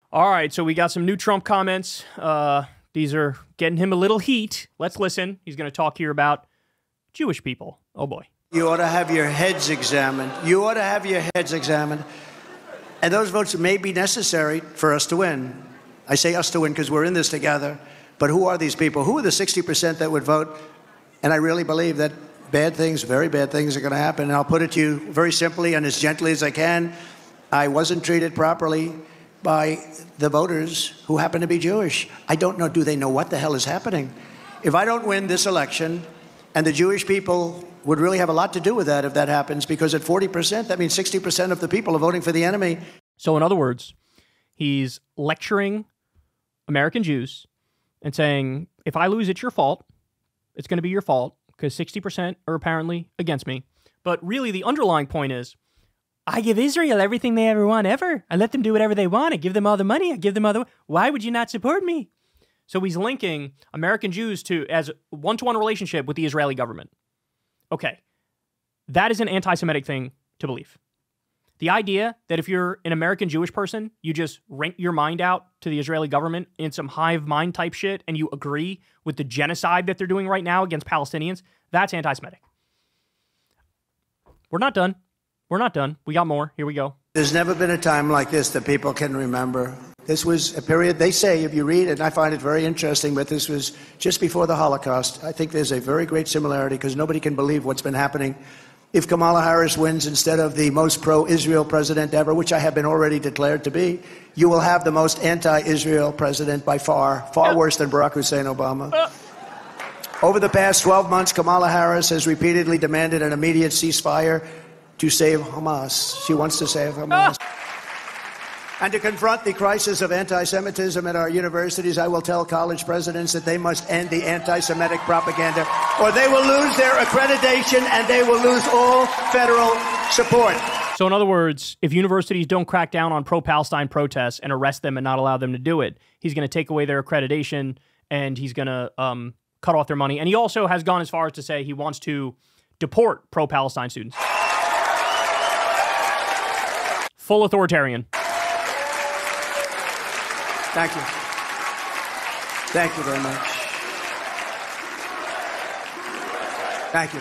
All right, so we got some new Trump comments. These are getting him a little heat. Let's listen. He's going to talk here about Jewish people. Oh, boy. You ought to have your heads examined. You ought to have your heads examined. And those votes may be necessary for us to win. I say us to win because we're in this together. But who are these people? Who are the 60% that would vote? And I really believe that bad things, very bad things are going to happen. And I'll put it to you very simply and as gently as I can. I wasn't treated properly by the voters who happen to be Jewish. I don't know, do they know what the hell is happening? If I don't win this election, and the Jewish people would really have a lot to do with that if that happens, because at 40%, that means 60% of the people are voting for the enemy. So in other words, he's lecturing American Jews and saying, if I lose, it's your fault. It's going to be your fault because 60% are apparently against me. But really, the underlying point is, I give Israel everything they ever want, ever. I let them do whatever they want. I give them all the money. I give them all the... Why would you not support me? So he's linking American Jews to as one-to-one relationship with the Israeli government. Okay, that is an anti-Semitic thing to believe. The idea that if you're an American Jewish person, you just rent your mind out to the Israeli government in some hive mind type shit and you agree with the genocide that they're doing right now against Palestinians, that's anti-Semitic. We're not done. We're not done. We got more. Here we go. There's never been a time like this that people can remember. This was a period, they say, if you read it, and I find it very interesting, but this was just before the Holocaust. I think there's a very great similarity because nobody can believe what's been happening. If Kamala Harris wins instead of the most pro-Israel president ever, which I have been already declared to be, you will have the most anti-Israel president by far worse than Barack Hussein Obama. Over the past 12 months, Kamala Harris has repeatedly demanded an immediate ceasefire to save Hamas. She wants to save Hamas. And to confront the crisis of anti-Semitism at our universities, I will tell college presidents that they must end the anti-Semitic propaganda, or they will lose their accreditation and they will lose all federal support. So in other words, if universities don't crack down on pro-Palestine protests and arrest them and not allow them to do it, he's going to take away their accreditation and he's going to cut off their money. And he also has gone as far as to say he wants to deport pro-Palestine students. Full authoritarian. Thank you. Thank you very much. Thank you.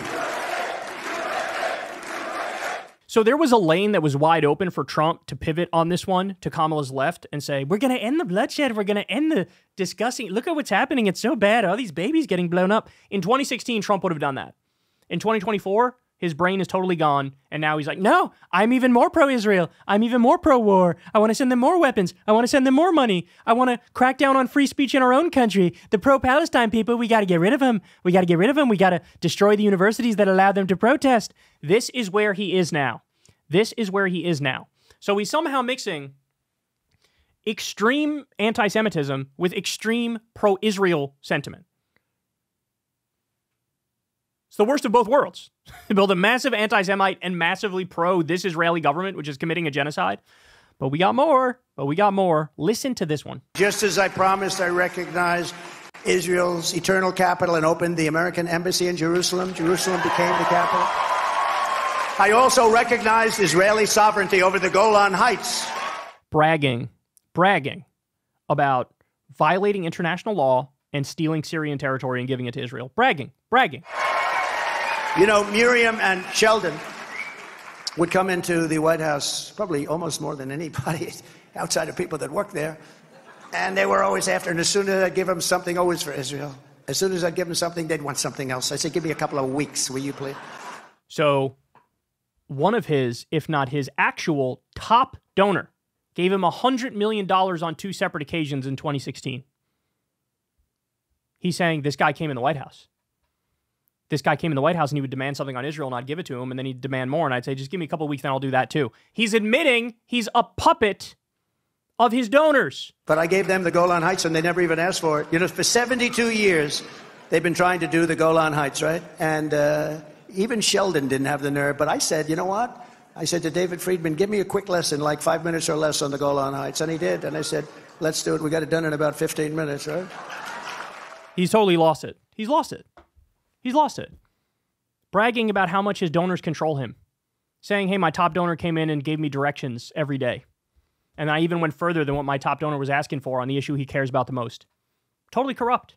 So there was a lane that was wide open for Trump to pivot on this one to Kamala's left and say, we're going to end the bloodshed. We're going to end the discussing. Look at what's happening. It's so bad. All these babies getting blown up. In 2016, Trump would have done that. In 2024, his brain is totally gone, and now he's like, no, I'm even more pro-Israel. I'm even more pro-war. I want to send them more weapons. I want to send them more money. I want to crack down on free speech in our own country. The pro-Palestine people, we got to get rid of them. We got to get rid of them. We got to destroy the universities that allow them to protest. This is where he is now. This is where he is now. So he's somehow mixing extreme anti-Semitism with extreme pro-Israel sentiment. It's the worst of both worlds. They build a massive anti-Semite and massively pro this Israeli government, which is committing a genocide. But we got more. Listen to this one. Just as I promised, I recognized Israel's eternal capital and opened the American embassy in Jerusalem. Jerusalem became the capital. I also recognized Israeli sovereignty over the Golan Heights. Bragging about violating international law and stealing Syrian territory and giving it to Israel. Bragging. You know, Miriam and Sheldon would come into the White House probably almost more than anybody outside of people that work there. And they were always after, and as soon as I'd give them something, always for Israel. As soon as I'd give them something, they'd want something else. I said, give me a couple of weeks, will you please? So one of his, if not his actual top donor, gave him $100 million on 2 separate occasions in 2016. He's saying this guy came in the White House. This guy came in the White House and he would demand something on Israel and I'd give it to him, and then he'd demand more, and I'd say, just give me a couple of weeks and I'll do that too. He's admitting he's a puppet of his donors. But I gave them the Golan Heights and they never even asked for it. You know, for 72 years, they've been trying to do the Golan Heights, right? And even Sheldon didn't have the nerve. But I said, you know what? I said to David Friedman, give me a quick lesson, like 5 minutes or less on the Golan Heights. And he did. And I said, let's do it. We got it done in about 15 minutes, right? He's totally lost it. He's lost it. Bragging about how much his donors control him. Saying, hey, my top donor came in and gave me directions every day. And I even went further than what my top donor was asking for on the issue he cares about the most. Totally corrupt.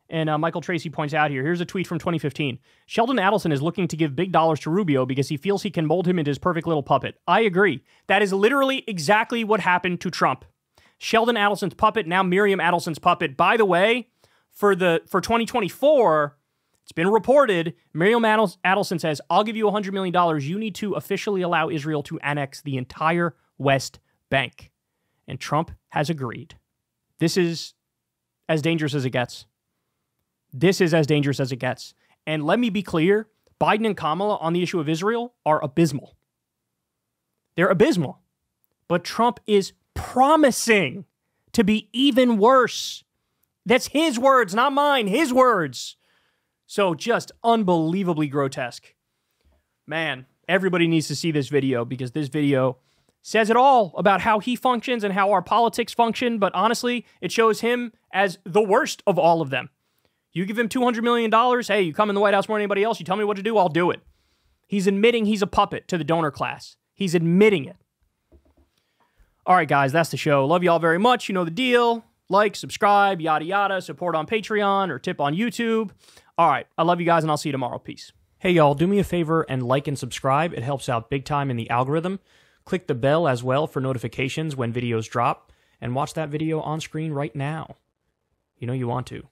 And Michael Tracy points out here, here's a tweet from 2015. Sheldon Adelson is looking to give big dollars to Rubio because he feels he can mold him into his perfect little puppet. I agree. That is literally exactly what happened to Trump. Sheldon Adelson's puppet, now Miriam Adelson's puppet. By the way, for 2024, it's been reported, Miriam Adelson says, I'll give you $100 million. You need to officially allow Israel to annex the entire West Bank. And Trump has agreed. This is as dangerous as it gets. This is as dangerous as it gets. And let me be clear, Biden and Kamala on the issue of Israel are abysmal. They're abysmal. But Trump is promising to be even worse. That's his words, not mine, his words. So just unbelievably grotesque. Man, everybody needs to see this video because this video says it all about how he functions and how our politics function. But honestly, it shows him as the worst of all of them. You give him $200 million, hey, you come in the White House more than anybody else, you tell me what to do, I'll do it. He's admitting he's a puppet to the donor class. He's admitting it. All right, guys, that's the show. Love you all very much. You know the deal. Like, subscribe, yada, yada. Support on Patreon or tip on YouTube. All right, I love you guys, and I'll see you tomorrow. Peace. Hey, y'all, do me a favor and like and subscribe. It helps out big time in the algorithm. Click the bell as well for notifications when videos drop. And watch that video on screen right now. You know you want to.